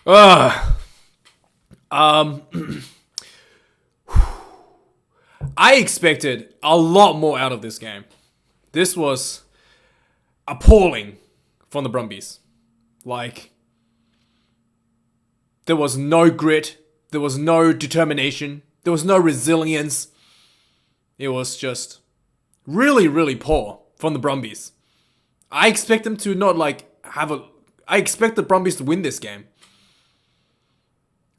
Uh, um, I expected a lot more out of this game. This was appalling from the Brumbies. Like, there was no grit. There was no determination. There was no resilience. It was just really, really poor from the Brumbies. I expect them to not I expect the Brumbies to win this game.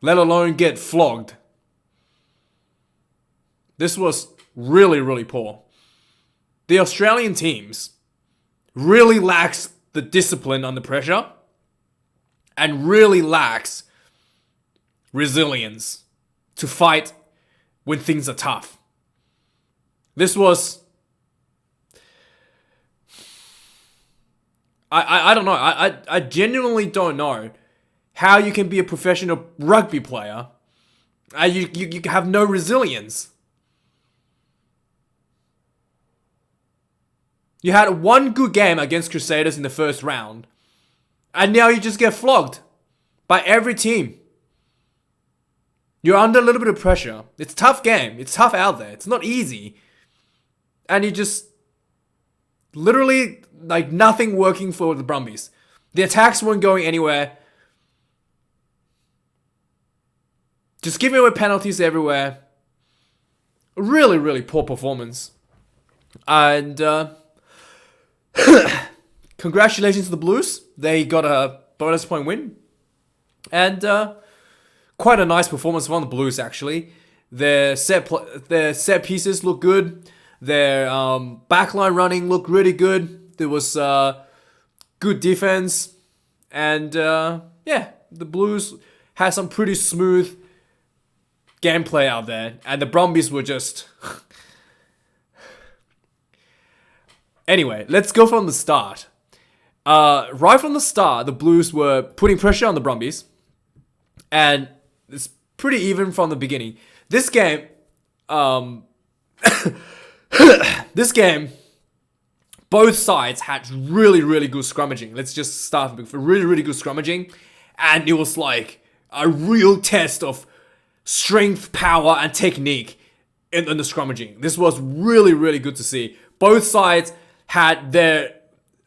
Let alone get flogged. This was really, really poor. The Australian teams really lacks the discipline under pressure and really lacks resilience to fight when things are tough. This was... I don't know. I genuinely don't know how you can be a professional rugby player and you have no resilience. You had one good game against Crusaders in the first round, and now you just get flogged by every team. You're under a little bit of pressure. It's a tough game. It's tough out there. It's not easy. And you just... literally, nothing working for the Brumbies. The attacks weren't going anywhere. Just giving away penalties everywhere. Really, really poor performance. And congratulations to the Blues. They got a bonus point win. And quite a nice performance from the Blues, actually. Their set pieces look good. Their backline running looked really good. There was good defense. And the Blues had some pretty smooth gameplay out there. And the Brumbies were just... Anyway, let's go from the start. Right from the start, the Blues were putting pressure on the Brumbies. And it's pretty even from the beginning. This game... this game, both sides had really, really good scrummaging. Let's just start with really, really good scrummaging. And it was like a real test of strength, power, and technique in the scrummaging. This was really, really good to see. Both sides had their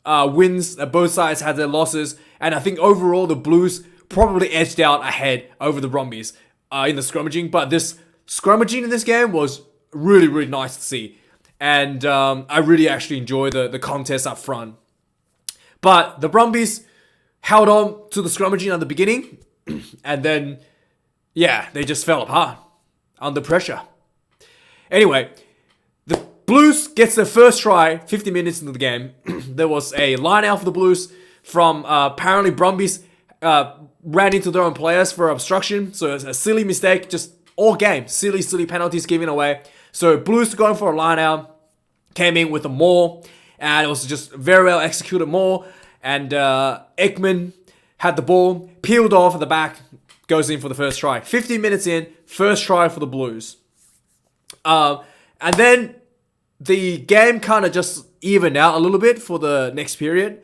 wins, both sides had their losses. And I think overall the Blues probably edged out ahead over the Brumbies in the scrummaging. But this scrummaging in this game was really, really nice to see. And I really actually enjoy the contest up front. But the Brumbies held on to the scrummaging at the beginning. And then, they just fell apart under pressure. Anyway, the Blues gets their first try 50 minutes into the game. There was a line out for the Blues from apparently Brumbies ran into their own players for obstruction. So it's a silly mistake, just all game. Silly penalties given away. So Blues going for a line out, came in with a maul, and it was just very well executed maul. And Ekman had the ball, peeled off at the back, goes in for the first try. 15 minutes in, first try for the Blues. And then the game kind of just evened out a little bit for the next period.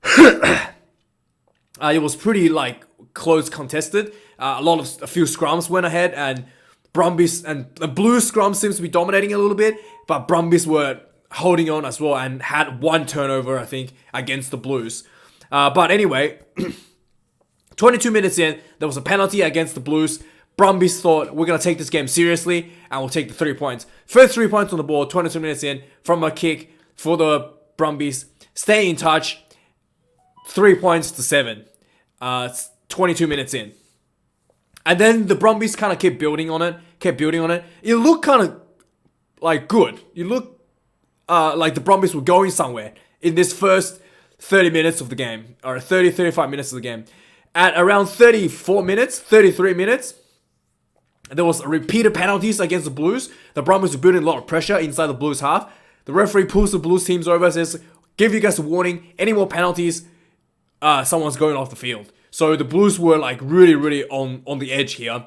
It was pretty close contested. A few scrums went ahead, and Brumbies and the Blues scrum seems to be dominating a little bit, but Brumbies were holding on as well and had one turnover, I think, against the Blues. But anyway, 22 minutes in, there was a penalty against the Blues. Brumbies thought, we're going to take this game seriously and we'll take the 3 points. First 3 points on the board, 22 minutes in, from a kick for the Brumbies. Stay in touch, 3 points to 7. 22 minutes in. And then the Brumbies kind of kept building on it. It looked kind of good. It looked like the Brumbies were going somewhere in this first 30 minutes of the game. Or 35 minutes of the game. At around 33 minutes, there was repeated penalties against the Blues. The Brumbies were building a lot of pressure inside the Blues half. The referee pulls the Blues teams over and says, give you guys a warning. Any more penalties, someone's going off the field. So the Blues were really, really on the edge here.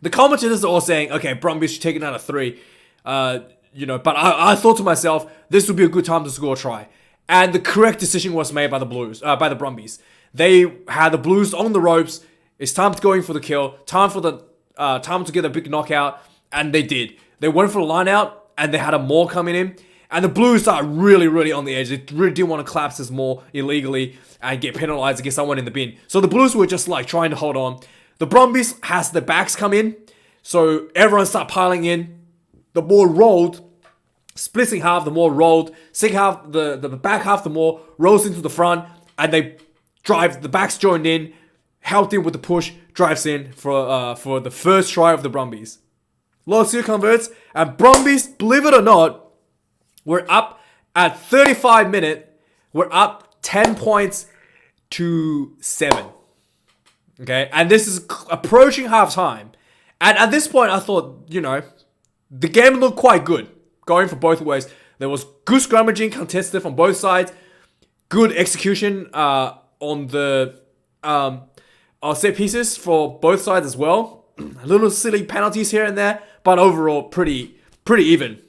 The commentators are all saying, okay, Brumbies should take it out of 3. But I thought to myself, this would be a good time to score a try. And the correct decision was made by the Brumbies. They had the Blues on the ropes. It's time to go in for the kill. Time to get a big knockout. And they did. They went for the line out and they had a maul coming in. And the Blues are really, really on the edge. They really didn't want to collapse this maul illegally and get penalized and get someone in the bin. So the Blues were just like trying to hold on. The Brumbies has the backs come in. So everyone started piling in. The maul rolled. Splitting half, the maul rolled. Second half, the back half, the maul rolls into the front. And they drive. The backs joined in. Helped in with the push. Drives in for the first try of the Brumbies. Lotzio converts. And Brumbies, believe it or not, we're up at 35 minutes. We're up 10 points to 7. Okay? And this is approaching halftime. And at this point, I thought, the game looked quite good. Going for both ways. There was good scrummaging contested from both sides. Good execution on the set pieces for both sides as well. A little silly penalties here and there. But overall, pretty even.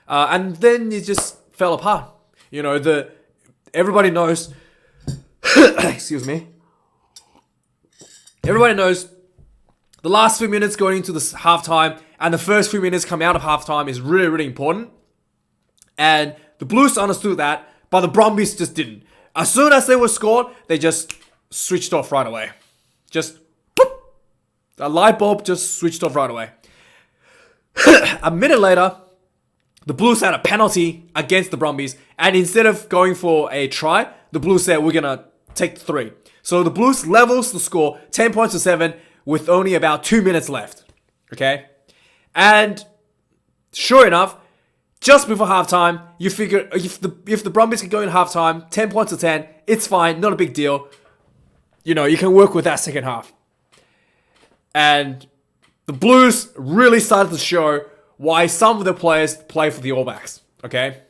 And then it just fell apart. Everybody knows. Excuse me. Everybody knows the last few minutes going into the halftime and the first few minutes coming out of halftime is really, really important. And the Blues understood that, but the Brumbies just didn't. As soon as they were scored, they just switched off right away. Just, boop, a light bulb just switched off right away. A minute later, the Blues had a penalty against the Brumbies. And instead of going for a try, the Blues said, we're going to take 3. So the Blues levels the score 10 points to 7 with only about 2 minutes left. Okay? And sure enough, just before halftime, you figure if the Brumbies can go in halftime, 10 points to 10, it's fine, not a big deal. You can work with that second half. And the Blues really started to show why some of the players play for the All Blacks. Okay?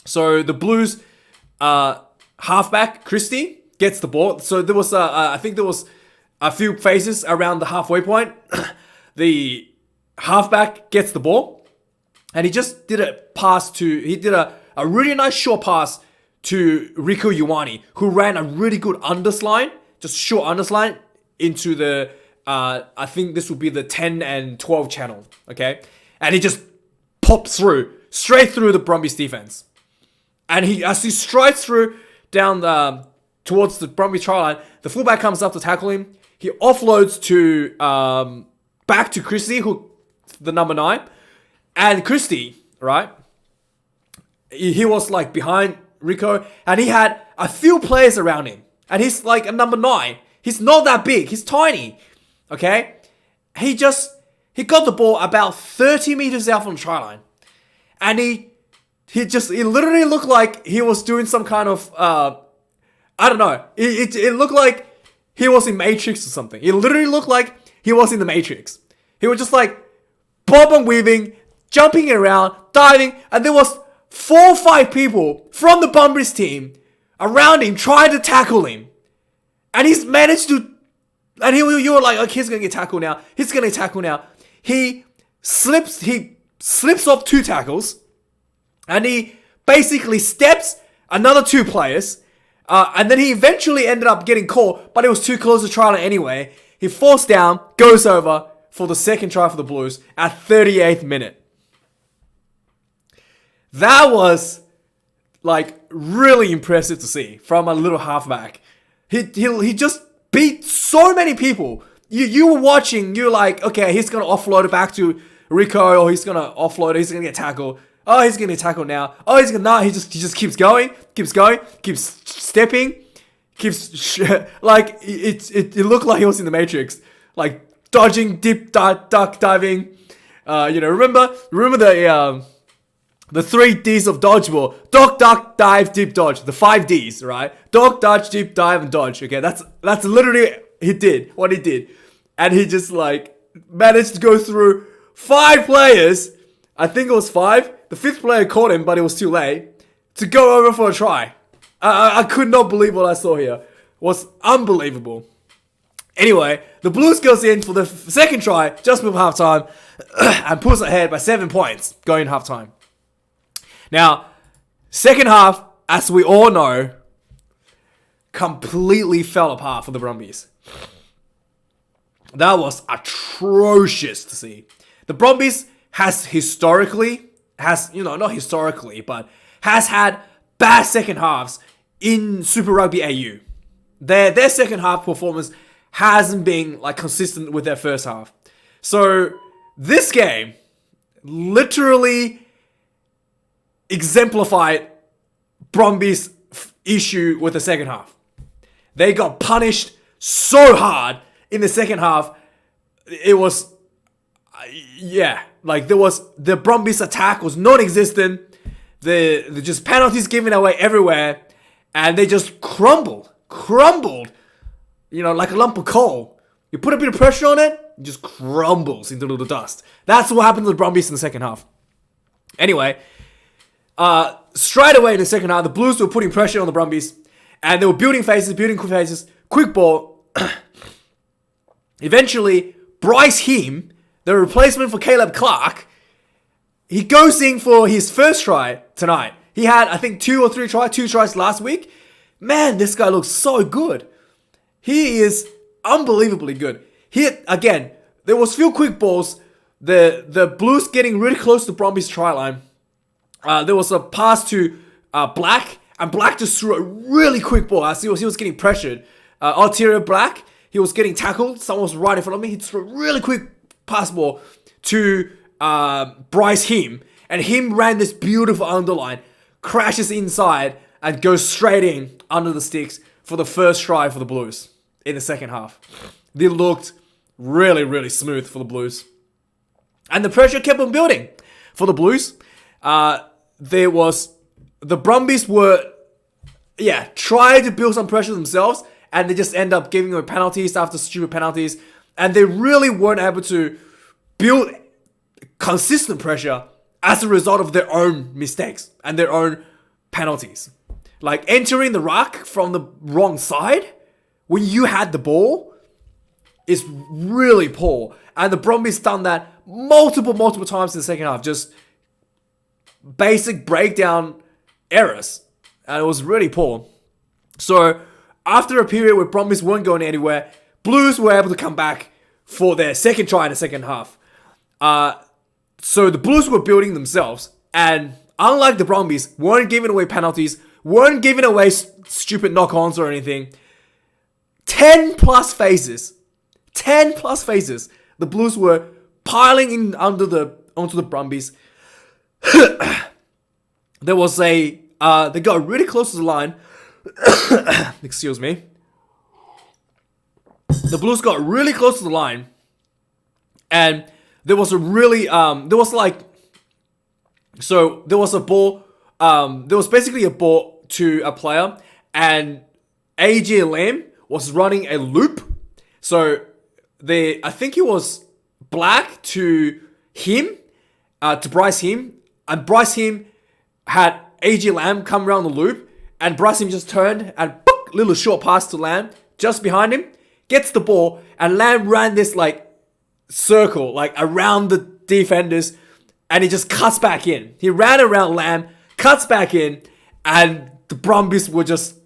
So the Blues halfback, Christie, gets the ball. So there was, I think there was a few phases around the halfway point. The halfback gets the ball. And he just did a really nice short pass to Rieko Ioane, who ran a really good undersline, just short undersline into the, I think this would be the 10 and 12 channel. Okay? And he just popped straight through the Brumbies defense. And as he strides through down towards the Brumbies try line, the fullback comes up to tackle him. He offloads to back to Christie, the number 9. And Christie, right? He was like behind Rieko, and he had a few players around him. And he's like a number 9. He's not that big. He's tiny. Okay? He got the ball about 30 meters out from the try line. And it literally looked like he was doing some kind of, I don't know. It looked like he was in Matrix or something. It literally looked like he was in the Matrix. He was just like bob and weaving, jumping around, diving, and there was 4 or 5 people from the Brumbies team around him trying to tackle him. And he's managed to, and you were like, okay, he's going to get tackled now. He's going to get tackled now. He slips off 2 tackles, and he basically steps another 2 players, and then he eventually ended up getting caught, but it was too close to try anyway. He falls down, goes over for the second try for the Blues at 38th minute. That was like really impressive to see from a little halfback. He just beat so many people. You were watching, you're like, okay, he's going to offload it back to Rieko, or he's going to offload it, he's going to get tackled. Oh, he's going to get tackled now. Oh, he's going to not. He just keeps going, keeps stepping, like, it looked like he was in the Matrix. Like, dodging, duck diving. Remember the 3 Ds of dodgeball. Duck, dive, deep dodge. The 5 Ds, right? Duck, dodge, deep dive, and dodge. Okay, that's literally what he did. And he just like managed to go through 5 players. I think it was 5. The 5th player caught him, but it was too late to go over for a try. I could not believe what I saw here. It was unbelievable. Anyway, the Blues goes in for the second try just before halftime and pulls ahead by 7 points going halftime. Now, second half, as we all know, completely fell apart for the Brumbies. That was atrocious to see. The Brumbies has had bad second halves in Super Rugby AU. Their second half performance hasn't been like consistent with their first half. So this game literally exemplified Brumbies' issue with the second half. They got punished so hard in the second half. It was, the Brumbies' attack was non-existent. The just penalties given away everywhere, and they just crumbled, like a lump of coal. You put a bit of pressure on it, it just crumbles into little dust. That's what happened to the Brumbies in the second half. Anyway, straight away in the second half, the Blues were putting pressure on the Brumbies, and they were building quick phases, quick ball. Eventually, Bryce Heem, the replacement for Caleb Clark, he goes in for his first try tonight. He had, I think, 2 tries last week. Man, this guy looks so good. He is unbelievably good. Again, there was few quick balls. The Blues getting really close to Brumbies' try line. There was a pass to Black, and Black just threw a really quick ball as he was getting pressured. Ulterior Black, he was getting tackled. Someone was right in front of me. He threw a really quick pass ball to Bryce Heem, and Heem ran this beautiful underline, crashes inside, and goes straight in under the sticks for the first try for the Blues in the second half. They looked really, really smooth for the Blues. And the pressure kept on building for the Blues. The Brumbies were, trying to build some pressure themselves, and they just end up giving away penalties after stupid penalties. And they really weren't able to build consistent pressure as a result of their own mistakes and their own penalties. Like entering the ruck from the wrong side when you had the ball is really poor. And the Brumbies done that multiple times in the second half. Just basic breakdown errors. And it was really poor. So after a period where Brumbies weren't going anywhere, Blues were able to come back for their second try in the second half. So the Blues were building themselves, and unlike the Brumbies, weren't giving away penalties, weren't giving away stupid knock-ons or anything. 10 plus phases, the Blues were piling in onto the Brumbies. There was they got really close to the line. Excuse me. The Blues got really close to the line, and there was a really there was a ball. There was basically a ball to a player, and AJ Lamb was running a loop. So I think it was Black to him, to Bryce Heem, and Bryce Heem had AJ Lamb come around the loop, and Bryce Heem just turned and boop, little short pass to Lamb just behind him, gets the ball, and Lamb ran this circle around the defenders, and he just cuts back in. He ran around Lamb, cuts back in, and the Brumbies were just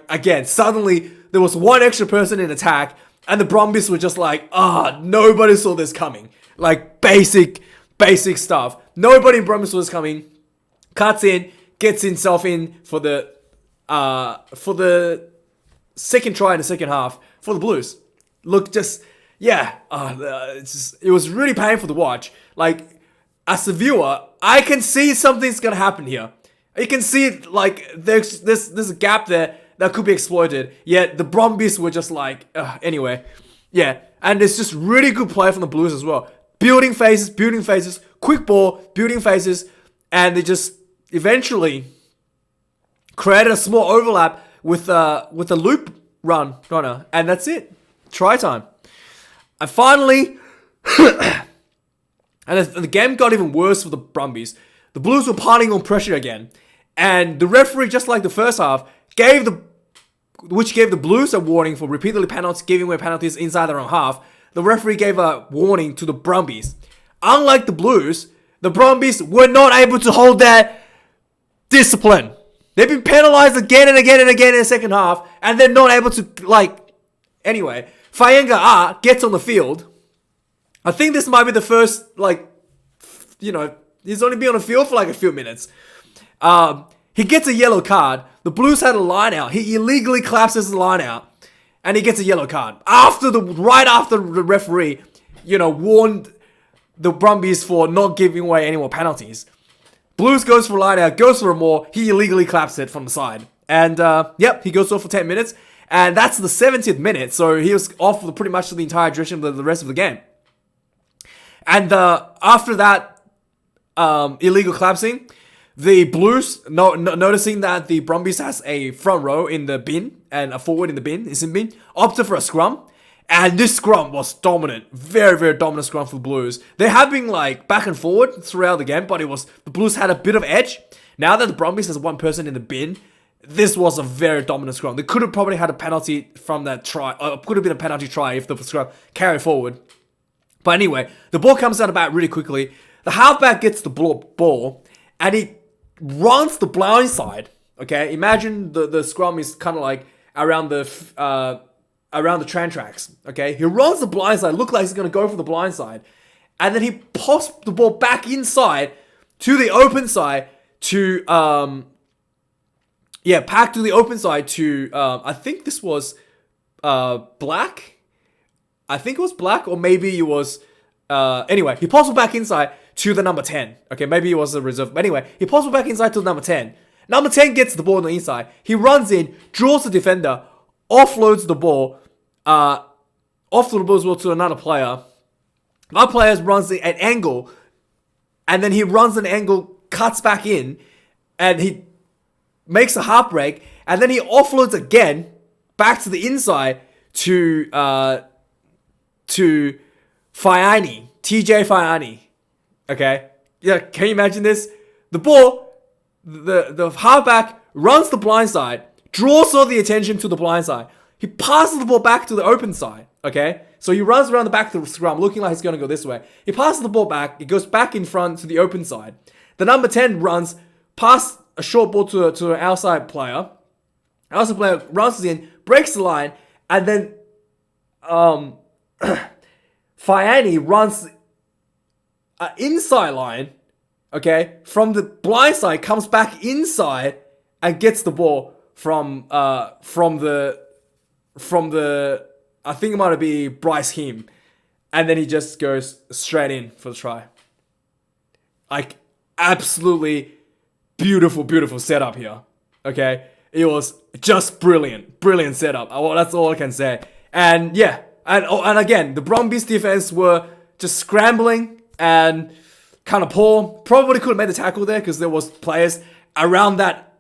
again, suddenly there was one extra person in attack, and the Brumbies were just nobody saw this coming. Basic stuff. Nobody in Brumbies saw this coming. Cuts in, gets himself in for the second try in the second half for the Blues. Look, it was really painful to watch. As a viewer, I can see something's gonna happen here. You can see there's a gap there that could be exploited. Yet the Brumbies were just anyway. Yeah, and it's just really good play from the Blues as well. Building phases, quick ball, building phases, and they just eventually created a small overlap with a loop runner, and that's it. Try time. And finally, and the game got even worse for the Brumbies. The Blues were piling on pressure again, and the referee, just like the first half, gave the Blues a warning for repeatedly giving away penalties inside their own half. The referee gave a warning to the Brumbies. Unlike the Blues, the Brumbies were not able to hold their discipline. They've been penalized again and again and again in the second half, and they're not able to, like... Anyway, Faenga gets on the field. I think this might be the first, like, you know, he's only been on the field for like a few minutes. He gets a yellow card. The Blues had a line out. He illegally collapses the line out, and he gets a yellow card. Right after the referee, you know, warned the Brumbies for not giving away any more penalties. Blues goes for a line out, goes for a more. He illegally claps it from the side. And, yep, he goes off for 10 minutes. And that's the 70th minute, so he was off for pretty much the entire duration of the rest of the game. And after that illegal collapsing, the Blues, noticing that the Brumbies has a front row in the bin and a forward in the bin, opted for a scrum. And this scrum was dominant. Very, very dominant scrum for the Blues. They have been like back and forward throughout the game, but the Blues had a bit of edge. Now that the Brumbies has one person in the bin, this was a very dominant scrum. They could have probably had a penalty from that try. Could have been a penalty try if the scrum carried forward. But anyway, the ball comes out about really quickly. The halfback gets the ball, and he runs the blind side. Okay, imagine the scrum is kind of like around the train tracks. Okay, he runs the blind side. Look like he's gonna go for the blind side, and then he pops the ball back inside to the open side to packed to the open side to, I think this was Black. I think it was Black, or maybe it was, anyway, he pops it back inside to the number 10. Okay, maybe it was a reserve. But anyway, he pops it back inside to the number 10. Number 10 gets the ball on the inside. He runs in, draws the defender, offloads the ball, offloads the ball as well to another player. Another player runs an angle, and then he runs an angle, cuts back in, and he makes a half break, and then he offloads again back to the inside to Faiani, TJ Faiani. Okay, yeah, can you imagine this? The ball, the halfback runs the blind side, draws all the attention to the blind side. He passes the ball back to the open side. Okay, so he runs around the back of the scrum, looking like he's going to go this way. He passes the ball back. It goes back in front to the open side. The number 10 runs past a short ball to an outside player. Outside player runs in, breaks the line, and then Faiani runs an inside line, okay, from the blind side, comes back inside and gets the ball from the I think it might be Bryce Him, and then he just goes straight in for the try. Like, absolutely beautiful setup here. Okay, it was just brilliant setup. Well, that's all I can say. And yeah, and again, the Brumbies defense were just scrambling and kind of poor. Probably could have made the tackle there because there was players around that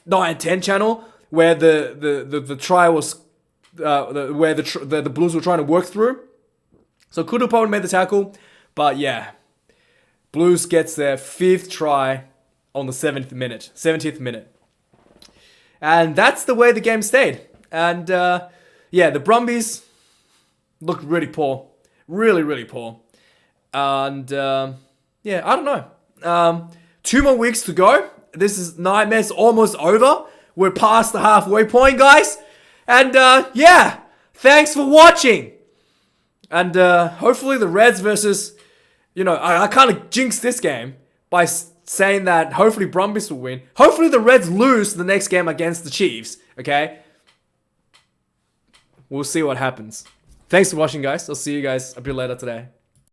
9 and 10 channel where the try was where the Blues were trying to work through. So could have probably made the tackle, but yeah, Blues gets their 5th try on the 70th minute. And that's the way the game stayed. And yeah, the Brumbies looked really poor. Really poor. And yeah, I don't know. 2 more weeks to go. This is Nightmare's almost over. We're past the halfway point, guys. And yeah, thanks for watching. And hopefully the Reds versus, you know, I kind of jinxed this game by saying that hopefully Brumbies will win. Hopefully the Reds lose the next game against the Chiefs, okay? We'll see what happens. Thanks for watching, guys. I'll see you guys a bit later today.